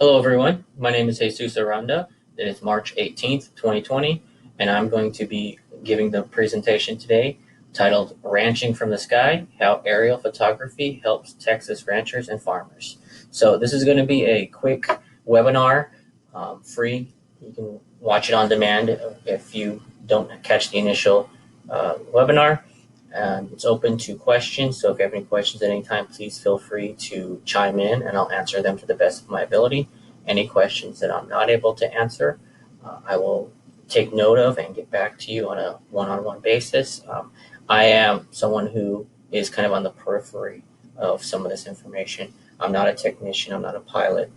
Hello, everyone. My name is Jesus Aranda. It is March 18th, 2020, and I'm going to be giving the presentation today titled Ranching from the Sky, How Aerial Photography Helps Texas Ranchers and Farmers. So this is going to be a quick webinar, free. You can watch it on demand if you don't catch the initial webinar. It's open to questions, so if you have any questions at any time, please feel free to chime in and I'll answer them to the best of my ability. Any questions that I'm not able to answer, I will take note of and get back to you on a one-on-one basis. I am someone who is kind of on the periphery of some of this information. I'm not a technician, I'm not a pilot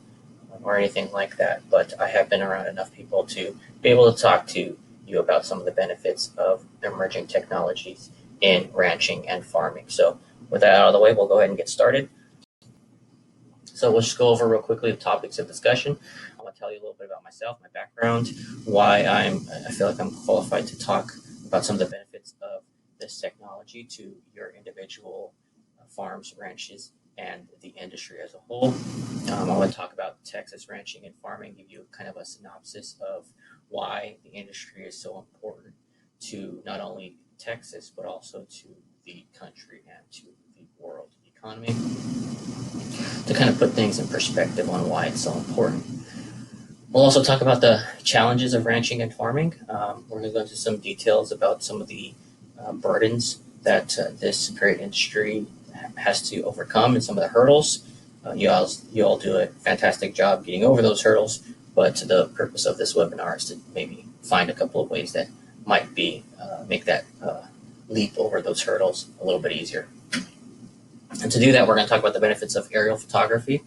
or anything like that, but I have been around enough people to be able to talk to you about some of the benefits of emerging technologies in ranching and farming. So with that out of the way, we'll go ahead and get started. So we'll just go over real quickly the topics of discussion. I'm going to tell you a little bit about myself, my background, why I feel like I'm qualified to talk about some of the benefits of this technology to your individual farms, ranches, and the industry as a whole. I want to talk about Texas ranching and farming, give you kind of a synopsis of why the industry is so important to not only Texas, but also to the country and to the world economy, to kind of put things in perspective on why it's so important. We'll also talk about the challenges of ranching and farming. We're going to go into some details about some of the burdens that this great industry has to overcome and some of the hurdles. You all do a fantastic job getting over those hurdles, but the purpose of this webinar is to maybe find a couple of ways that might be make that leap over those hurdles a little bit easier. And to do that, we're going to talk about the benefits of aerial photography.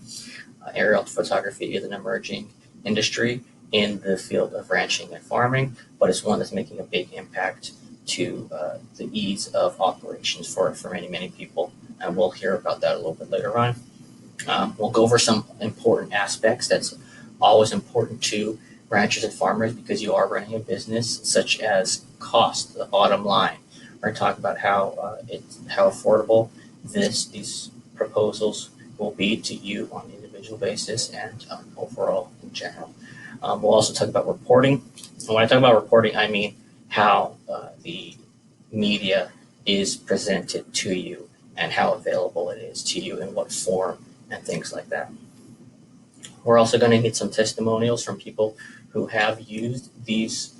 Aerial photography is an emerging industry in the field of ranching and farming, but it's one that's making a big impact to the ease of operations for many people. And we'll hear about that a little bit later on. We'll go over some important aspects that's always important to ranchers and farmers because you are running a business, such as cost, the bottom line. We're going to talk about how affordable these proposals will be to you on an individual basis and overall in general. We'll also talk about reporting. And when I talk about reporting, I mean how the media is presented to you and how available it is to you in what form and things like that. We're also going to get some testimonials from people who have used these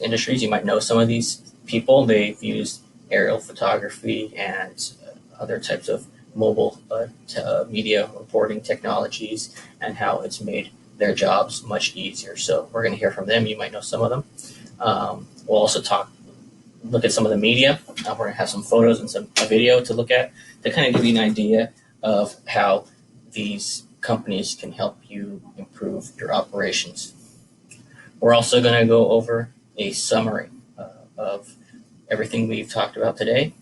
industries. You might know some of these people. They've used aerial photography and other types of mobile media reporting technologies and how it's made their jobs much easier. So we're going to hear from them. You might know some of them. We'll also look at some of the media. We're going to have some photos and a video to look at to kind of give you an idea of how these companies can help you improve your operations. We're also going to go over a summary of everything we've talked about today.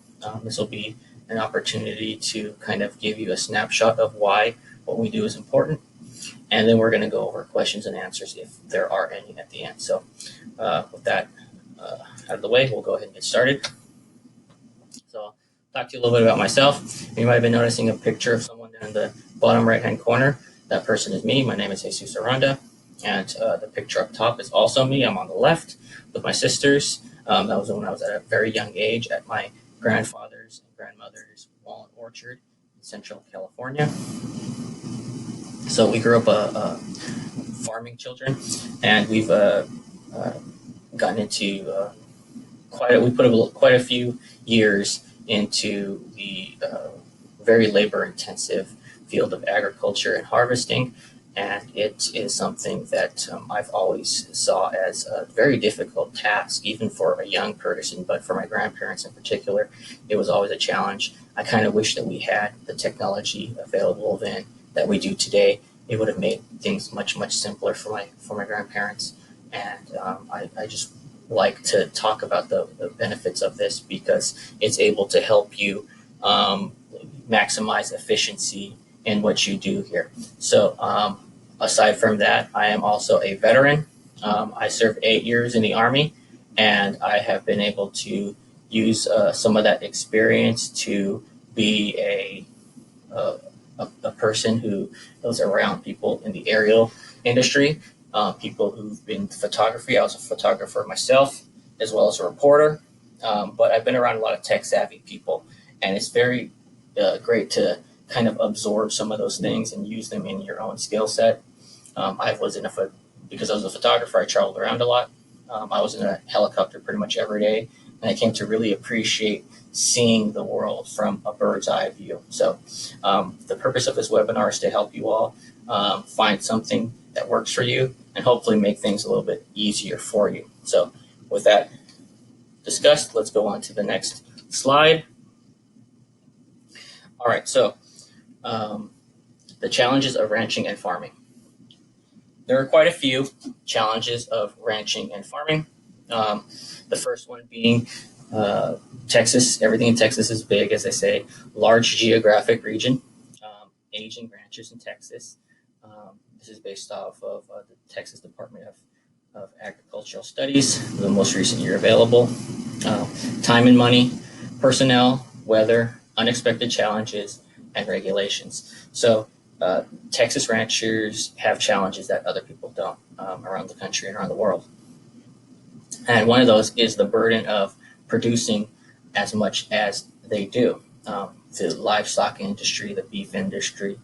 This will be an opportunity to kind of give you a snapshot of why what we do is important. And then we're going to go over questions and answers if there are any at the end. So with that out of the way, we'll go ahead and get started. So I'll talk to you a little bit about myself. You might have been noticing a picture of someone down in the bottom right-hand corner. That person is me. My name is Jesus Aranda. And the picture up top is also me. I'm on the left with my sisters. That was when I was at a very young age at my grandfather's and grandmother's walnut orchard in Central California. So we grew up farming children, and we've gotten into we put quite a few years into the very labor-intensive field of agriculture and harvesting. And it is something that I've always saw as a very difficult task, even for a young person, but for my grandparents in particular, it was always a challenge. I kind of wish that we had the technology available then that we do today. It would have made things much simpler for my grandparents. And I just like to talk about the benefits of this because it's able to help you maximize efficiency in what you do here. So aside from that, I am also a veteran. I served 8 years in the Army, and I have been able to use some of that experience to be a person who is around people in the aerial industry, people who've been in photography. I was a photographer myself, as well as a reporter, but I've been around a lot of tech savvy people, and it's very great to kind of absorb some of those things and use them in your own skill set. Because I was a photographer, I traveled around a lot. I was in a helicopter pretty much every day, and I came to really appreciate seeing the world from a bird's eye view. So the purpose of this webinar is to help you all find something that works for you and hopefully make things a little bit easier for you. So with that discussed, let's go on to the next slide. All right, so the challenges of ranching and farming. There are quite a few challenges of ranching and farming. The first one being Texas. Everything in Texas is big, as I say. Large geographic region, aging ranches in Texas. This is based off of the Texas Department of Agricultural Studies, the most recent year available. Time and money, personnel, weather, unexpected challenges, and regulations. So Texas ranchers have challenges that other people don't around the country and around the world. And one of those is the burden of producing as much as they do. The livestock industry, the beef industry,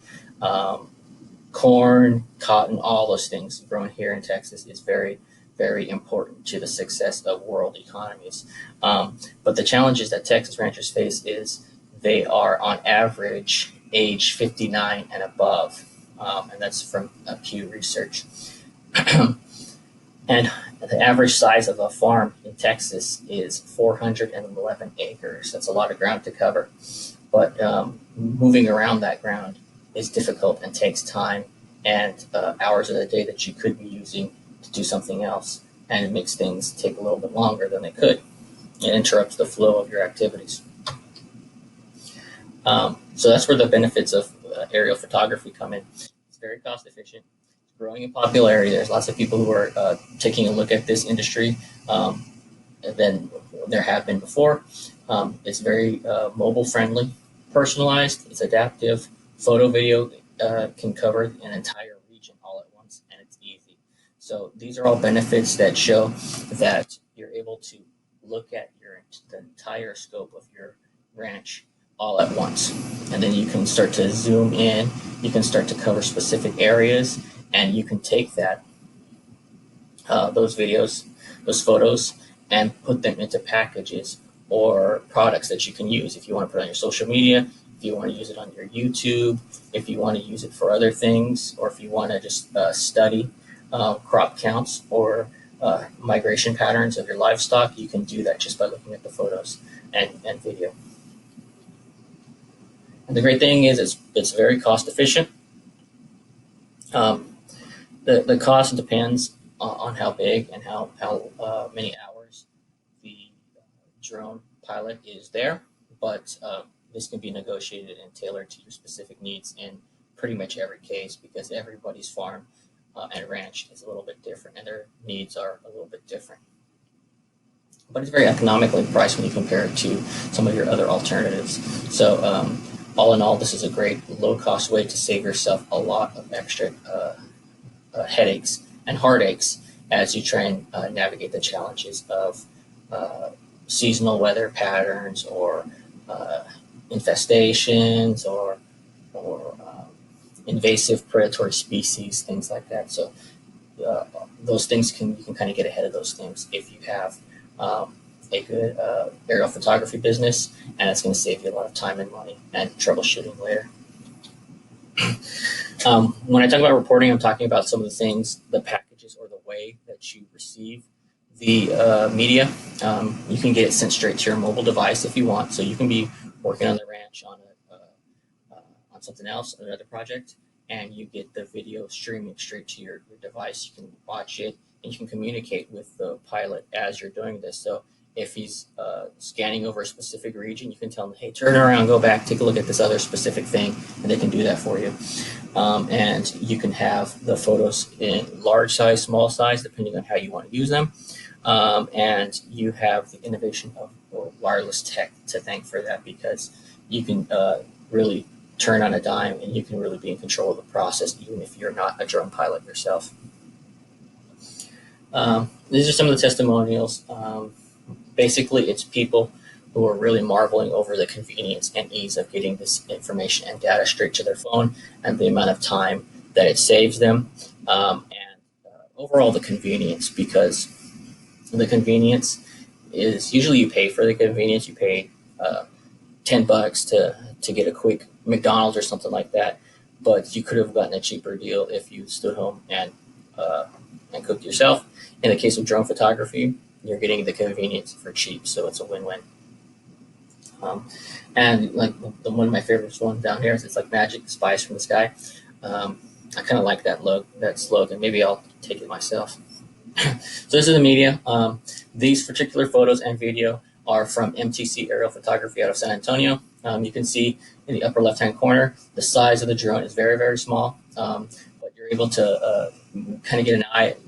corn, cotton, all those things grown here in Texas is very, very important to the success of world economies. But the challenges that Texas ranchers face is they are on average age 59 and above, and that's from Pew Research. And the average size of a farm in Texas is 411 acres. That's a lot of ground to cover. But moving around that ground is difficult and takes time and hours of the day that you could be using to do something else. And it makes things take a little bit longer than they could. It interrupts the flow of your activities. So that's where the benefits of aerial photography come in. It's very cost efficient, it's growing in popularity. There's lots of people who are taking a look at this industry than there have been before. It's very mobile friendly, personalized, it's adaptive. Photo, video can cover an entire region all at once, and it's easy. So these are all benefits that show that you're able to look at the entire scope of your ranch all at once. And then you can start to zoom in, you can start to cover specific areas, and you can take that, those videos, those photos, and put them into packages or products that you can use. If you want to put it on your social media, if you want to use it on your YouTube, if you want to use it for other things, or if you want to just study crop counts or migration patterns of your livestock, you can do that just by looking at the photos and video. And the great thing is it's very cost efficient. The cost depends on how big and how many hours the drone pilot is there, but this can be negotiated and tailored to your specific needs in pretty much every case, because everybody's farm and ranch is a little bit different and their needs are a little bit different. But it's very economically priced when you compare it to some of your other alternatives. So all in all, this is a great low-cost way to save yourself a lot of extra headaches and heartaches as you try and navigate the challenges of seasonal weather patterns or infestations or invasive predatory species, things like that. So those things you can kind of get ahead of those things if you have a good aerial photography business, and it's going to save you a lot of time and money and troubleshooting later. When I talk about reporting, I'm talking about some of the things, the packages or the way that you receive the media. You can get it sent straight to your mobile device if you want. So you can be working on the ranch on something else, another project, and you get the video streaming straight to your device. You can watch it and you can communicate with the pilot as you're doing this. So if he's scanning over a specific region, you can tell him, hey, turn around, go back, take a look at this other specific thing, and they can do that for you. And you can have the photos in large size, small size, depending on how you want to use them. And you have the innovation of wireless tech to thank for that, because you can really turn on a dime, and you can really be in control of the process, even if you're not a drone pilot yourself. These are some of the testimonials. Basically, it's people who are really marveling over the convenience and ease of getting this information and data straight to their phone, and the amount of time that it saves them, and overall the convenience, because the convenience is usually you pay for the convenience. You pay $10 to get a quick McDonald's or something like that, but you could have gotten a cheaper deal if you stood home and cooked yourself. In the case of drone photography, you're getting the convenience for cheap, so it's a win-win. And like one of my favorites one down here is, it's like magic, spies from the sky. I kind of like that slogan. Maybe I'll take it myself. So this is the media. These particular photos and video are from MTC Aerial Photography out of San Antonio. You can see in the upper left-hand corner, the size of the drone is very, very small, but you're able to kind of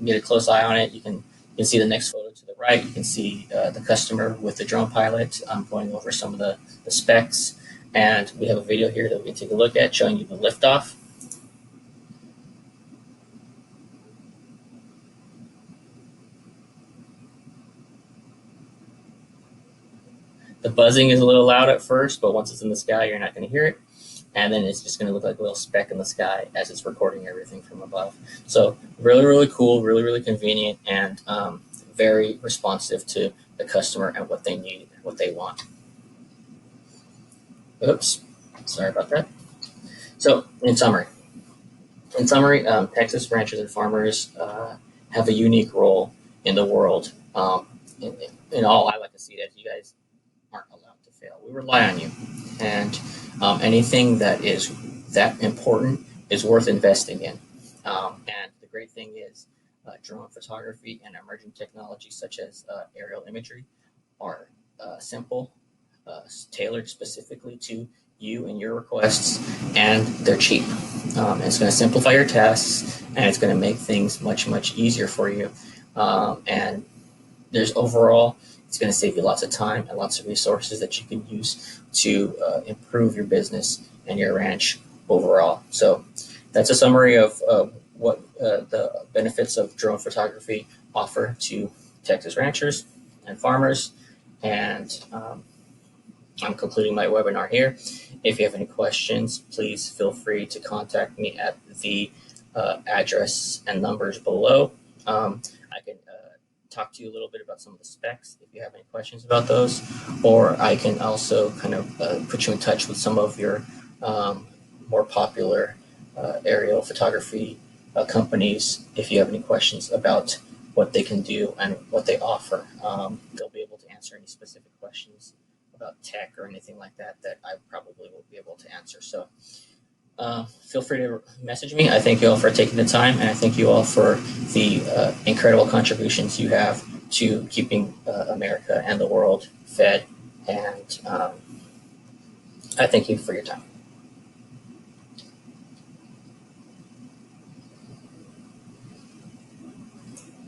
get a close eye on it. You can see the next photo to the right. You can see the customer with the drone pilot going over some of the specs. And we have a video here that we can take a look at showing you the liftoff. The buzzing is a little loud at first, but once it's in the sky, you're not going to hear it. And then it's just going to look like a little speck in the sky as it's recording everything from above. So really, really cool, really, really convenient, and very responsive to the customer and what they need, what they want. Oops, sorry about that. So in summary, Texas ranchers and farmers have a unique role in the world. In all, I like to see it as you guys aren't allowed to fail. We rely on you, and anything that is that important is worth investing in. And the great thing is, drone photography and emerging technologies such as aerial imagery are simple, tailored specifically to you and your requests, and they're cheap. And it's going to simplify your tasks, and it's going to make things much, much easier for you. And it's going to save you lots of time and lots of resources that you can use to improve your business and your ranch overall. So that's a summary of what the benefits of drone photography offer to Texas ranchers and farmers. And I'm concluding my webinar here. If you have any questions, please feel free to contact me at the address and numbers below. I can talk to you a little bit about some of the specs if you have any questions about those, or I can also kind of put you in touch with some of your more popular aerial photography companies if you have any questions about what they can do and what they offer. They'll be able to answer any specific questions about tech or anything like that that I probably won't be able to answer. So feel free to message me. I thank you all for taking the time, and I thank you all for the incredible contributions you have to keeping America and the world fed. And I thank you for your time.